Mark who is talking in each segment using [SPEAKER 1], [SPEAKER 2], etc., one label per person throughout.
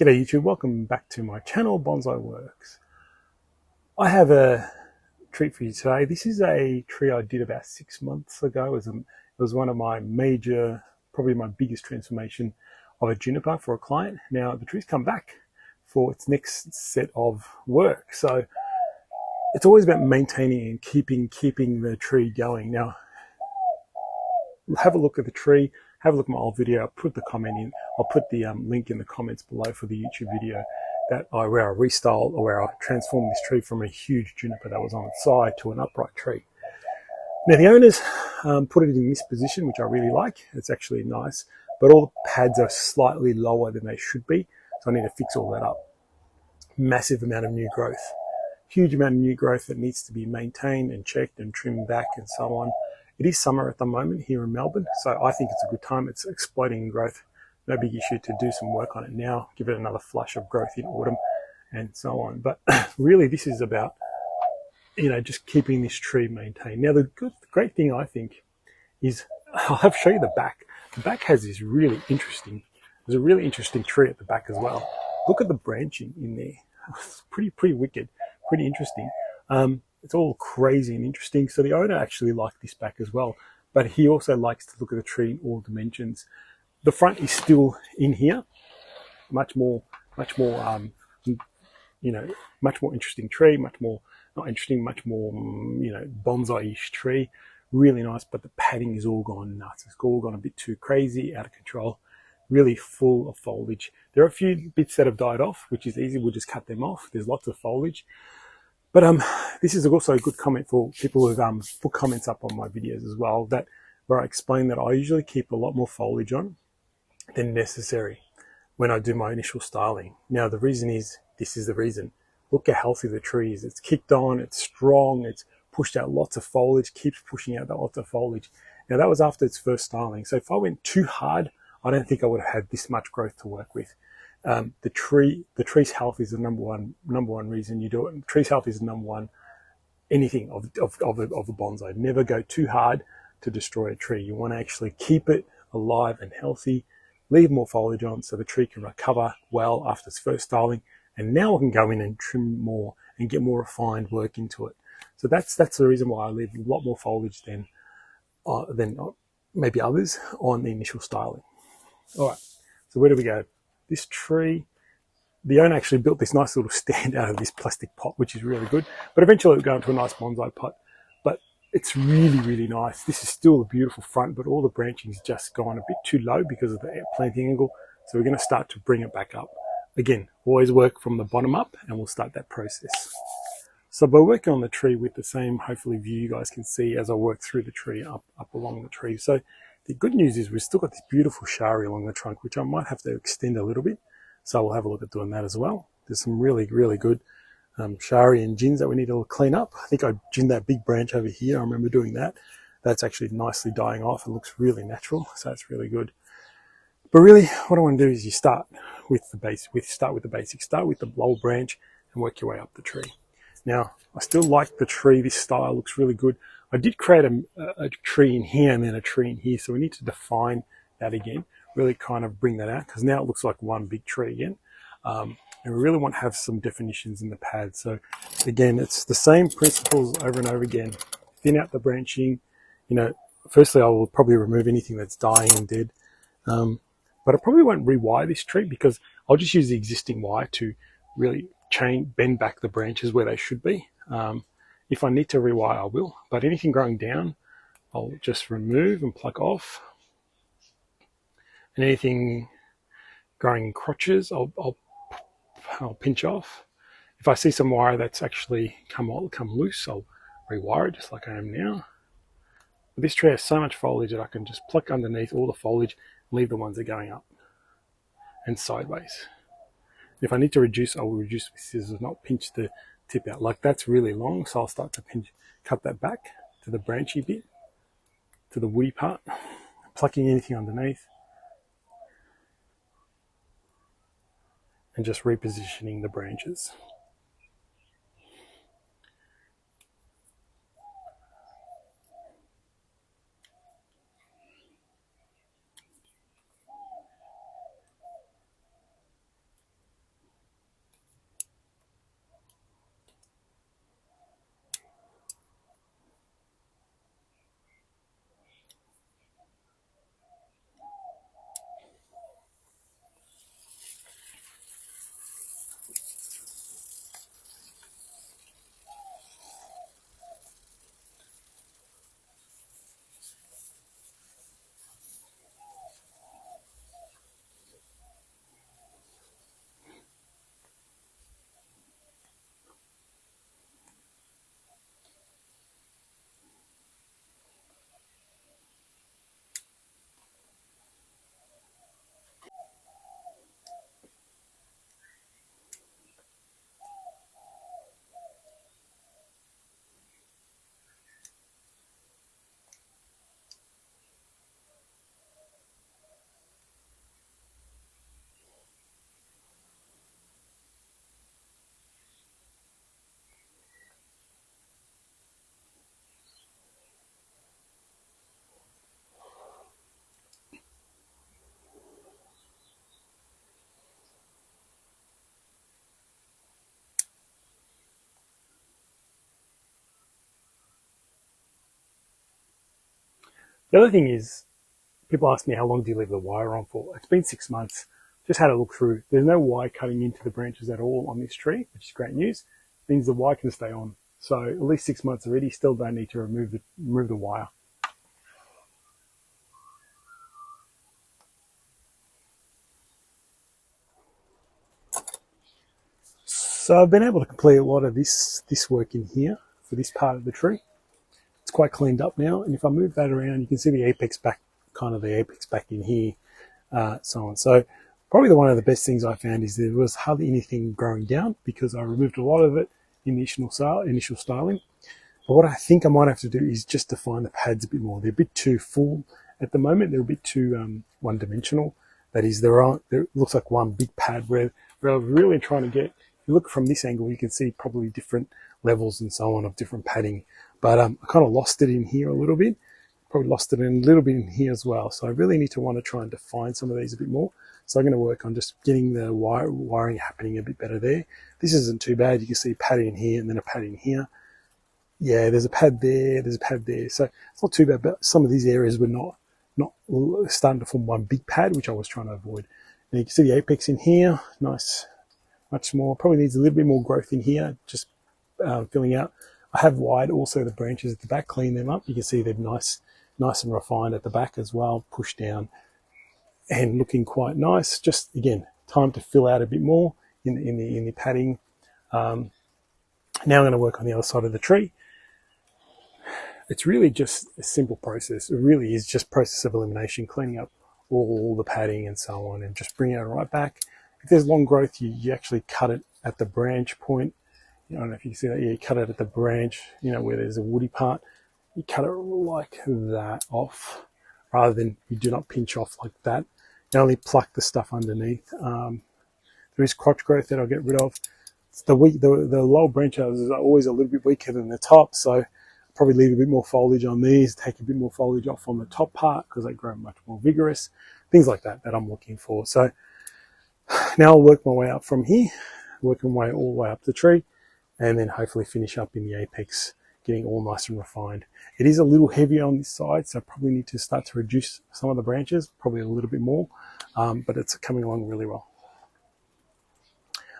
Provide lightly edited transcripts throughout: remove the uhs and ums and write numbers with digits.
[SPEAKER 1] G'day YouTube, welcome back to my channel, Bonsai Works. I have a treat for you today. This is a tree I did about 6 months ago. It was one of my major, probably my biggest transformation of a juniper for a client. Now the tree's come back for its next set of work. So it's always about maintaining and keeping the tree going. Now, have a look at the tree, have a look at my old video. I'll put the comment in. I'll put the link in the comments below for the YouTube video where I restyled, or where I transformed this tree from a huge juniper that was on its side to an upright tree. Now the owners put it in this position, which I really like. It's actually nice, but all the pads are slightly lower than they should be, so I need to fix all that up. Massive amount of new growth, huge amount of new growth that needs to be maintained and checked and trimmed back and so on. It is summer at the moment here in Melbourne, so I think it's a good time. It's exploding in growth. No big issue to do some work on it now, give it another flush of growth in autumn and so on. But really this is about, just keeping this tree maintained. Now the great thing I think is, I'll have to show you the back. The back has this really interesting, there's a really interesting tree at the back as well. Look at the branching in there. It's pretty wicked, pretty interesting. It's all crazy and interesting. So the owner actually liked this back as well, but he also likes to look at the tree in all dimensions. The front is still in here, much more interesting tree, much more bonsai-ish tree, really nice. But the padding is all gone nuts. It's all gone a bit too crazy, out of control, really full of foliage. There are a few bits that have died off, which is easy. We'll just cut them off. There's lots of foliage. But this is also a good comment for people who've put comments up on my videos as well, where I explain that I usually keep a lot more foliage on than necessary when I do my initial styling. Now the reason is, this is the reason. Look how healthy the tree is. It's kicked on, it's strong, it's pushed out lots of foliage, keeps pushing out lots of foliage. Now that was after its first styling. So if I went too hard, I don't think I would have had this much growth to work with. The tree's health is the number one reason you do it. The tree's health is the number one anything of a bonsai. Never go too hard to destroy a tree. You want to actually keep it alive and healthy, leave more foliage on so the tree can recover well after its first styling, and now I can go in and trim more and get more refined work into it. So that's the reason why I leave a lot more foliage than maybe others on the initial styling. All right, so where do we go? This tree, the owner actually built this nice little stand out of this plastic pot, which is really good. But eventually it'll go into a nice bonsai pot. But it's really, really nice. This is still a beautiful front, but all the branching's just gone a bit too low because of the planting angle. So we're going to start to bring it back up. Again, always work from the bottom up, and we'll start that process. So by working on the tree with the same, hopefully, view you guys can see as I work through the tree, up along the tree. So the good news is we've still got this beautiful shari along the trunk, which I might have to extend a little bit. So we'll have a look at doing that as well. There's some really, really good shari and gins that we need to clean up. I think I ginned that big branch over here. I remember doing that. That's actually nicely dying off. It looks really natural, so that's really good. But really, what I want to do is you start with the basics. Start with the lower branch and work your way up the tree. Now, I still like the tree. This style looks really good. I did create a tree in here and then a tree in here, so we need to define that again, really kind of bring that out, because now it looks like one big tree again. And we really want to have some definitions in the pad. So again, it's the same principles over and over again. Thin out the branching. Firstly, I will probably remove anything that's dying and dead. But I probably won't rewire this tree, because I'll just use the existing wire to really bend back the branches where they should be. If I need to rewire, I will. But anything growing down, I'll just remove and pluck off. And anything growing in crotches, I'll pinch off. If I see some wire that's actually come loose, I'll rewire it just like I am now. But this tree has so much foliage that I can just pluck underneath all the foliage and leave the ones that are going up and sideways. If I need to reduce, I will reduce with scissors, not pinch the tip out. Like that's really long, so I'll start to cut that back to the branchy bit, to the woody part, plucking anything underneath, and just repositioning the branches. The other thing is, people ask me how long do you leave the wire on for? It's been 6 months. Just had a look through. There's no wire cutting into the branches at all on this tree, which is great news. It means the wire can stay on. So at least 6 months already. Still don't need to remove the wire. So I've been able to complete a lot of this work in here for this part of the tree. It's quite cleaned up now, and if I move that around, you can see the apex back, kind of the apex back in here, so on. So probably one of the best things I found is there was hardly anything growing down because I removed a lot of it in the initial styling. But what I think I might have to do is just define the pads a bit more. They're a bit too full at the moment. They're a bit too one-dimensional. That is, there looks like one big pad where I'm really trying to get. If you look from this angle, you can see probably different levels and so on of different padding. But I kind of lost it in here a little bit. Probably lost it in a little bit in here as well. So I really need to want to try and define some of these a bit more. So I'm going to work on just getting the wiring happening a bit better there. This isn't too bad. You can see a pad in here and then a pad in here. Yeah, there's a pad there, there's a pad there. So it's not too bad, but some of these areas were not starting to form one big pad, which I was trying to avoid. And you can see the apex in here. Nice. Much more, probably needs a little bit more growth in here, just filling out. I have wired also the branches at the back, clean them up. You can see they're nice and refined at the back as well, pushed down and looking quite nice. Just again, time to fill out a bit more in the padding. Now I'm going to work on the other side of the tree. It's really just a simple process. It really is just process of elimination, cleaning up all the padding and so on, and just bringing it right back. If there's long growth, you actually cut it at the branch point. I don't know if you can see that. Yeah, you cut it at the branch, where there's a woody part. You cut it like that off, rather than you do not pinch off like that. You only pluck the stuff underneath. There is crotch growth that I'll get rid of. The lower branches are always a little bit weaker than the top, so I'll probably leave a bit more foliage on these, take a bit more foliage off on the top part because they grow much more vigorous. Things like that I'm looking for. So now I'll work my way up from here, working my way all the way up the tree, and then hopefully finish up in the apex, getting all nice and refined. It is a little heavier on this side, so I probably need to start to reduce some of the branches, probably a little bit more, but it's coming along really well.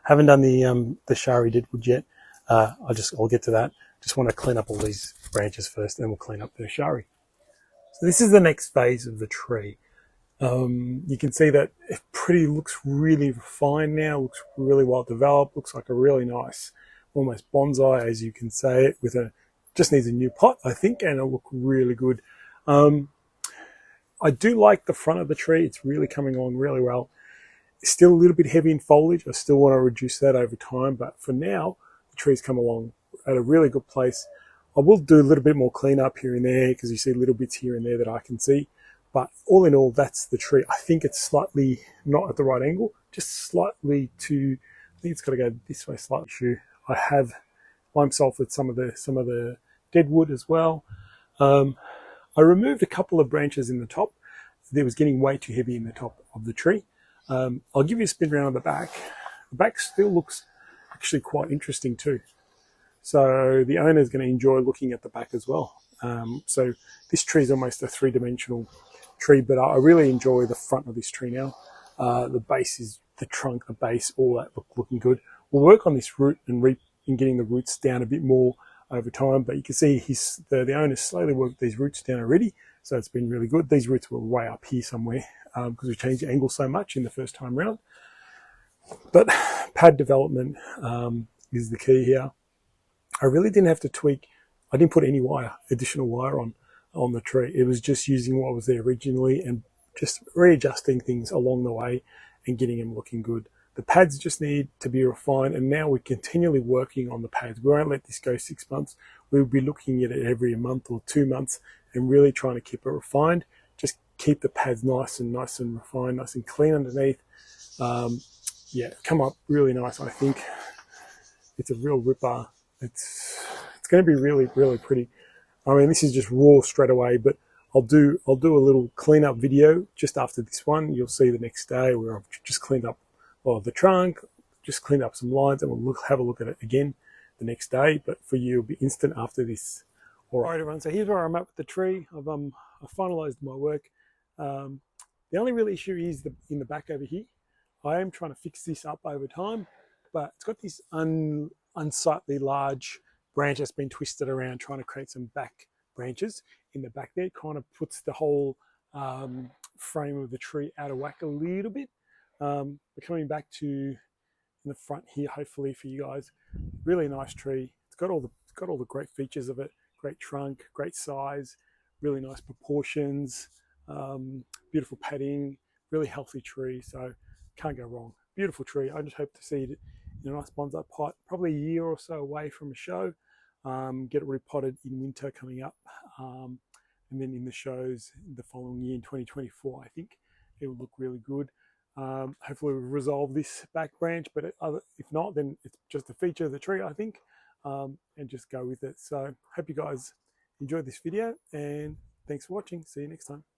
[SPEAKER 1] Haven't done the shari deadwood yet. I'll get to that. Just want to clean up all these branches first, then we'll clean up the shari. So this is the next phase of the tree. You can see that it looks really refined now, looks really well developed, looks like a really nice, almost bonsai, as you can say it, just needs a new pot, I think, and it'll look really good. I do like the front of the tree. It's really coming along really well. It's still a little bit heavy in foliage. I still want to reduce that over time, but for now, the tree's come along at a really good place. I will do a little bit more cleanup here and there because you see little bits here and there that I can see. But all in all, that's the tree. I think it's slightly not at the right angle, just slightly too. I think it's got to go this way slightly. I have lime sulphate some of the deadwood as well. I removed a couple of branches in the top. It was getting way too heavy in the top of the tree. I'll give you a spin around on the back. The back still looks actually quite interesting too. So the owner is going to enjoy looking at the back as well. So this tree is almost a three-dimensional tree, but I really enjoy the front of this tree now. The base is the trunk, the base, all that looking good. We'll work on this root and getting the roots down a bit more over time, but you can see the owner slowly worked these roots down already, so it's been really good. These roots were way up here somewhere because we changed the angle so much in the first time round. But pad development is the key here. I really didn't have to tweak. I didn't put any additional wire on the tree. It was just using what was there originally and just readjusting things along the way and getting them looking good. The pads just need to be refined, and now we're continually working on the pads. We won't let this go 6 months. We'll be looking at it every month or 2 months and really trying to keep it refined. Just keep the pads nice and refined, nice and clean underneath. Yeah, come up really nice. I think it's a real ripper. It's going to be really, really pretty. I mean, this is just raw straight away, but I'll do a little cleanup video just after this one. You'll see the next day where I've just cleaned up the trunk, just cleaned up some lines, and we'll have a look at it again the next day. But for you, it'll be instant after this. All right, everyone. So here's where I'm at with the tree. I finalised my work. The only real issue is in the back over here. I am trying to fix this up over time, but it's got this unsightly large branch that's been twisted around, trying to create some back branches in the back there. It kind of puts the whole frame of the tree out of whack a little bit. But coming back to in the front here, hopefully for you guys, really nice tree. It's got all the great features of it. Great trunk, great size, really nice proportions, beautiful padding, really healthy tree. So can't go wrong. Beautiful tree. I just hope to see it in a nice bonsai pot, probably a year or so away from a show. Get it repotted in winter coming up, and then in the shows the following year in 2024. I think it will look really good. Hopefully we'll resolve this back branch, but if not, then it's just a feature of the tree, I think, and just go with it. So hope you guys enjoyed this video, and thanks for watching. See you next time.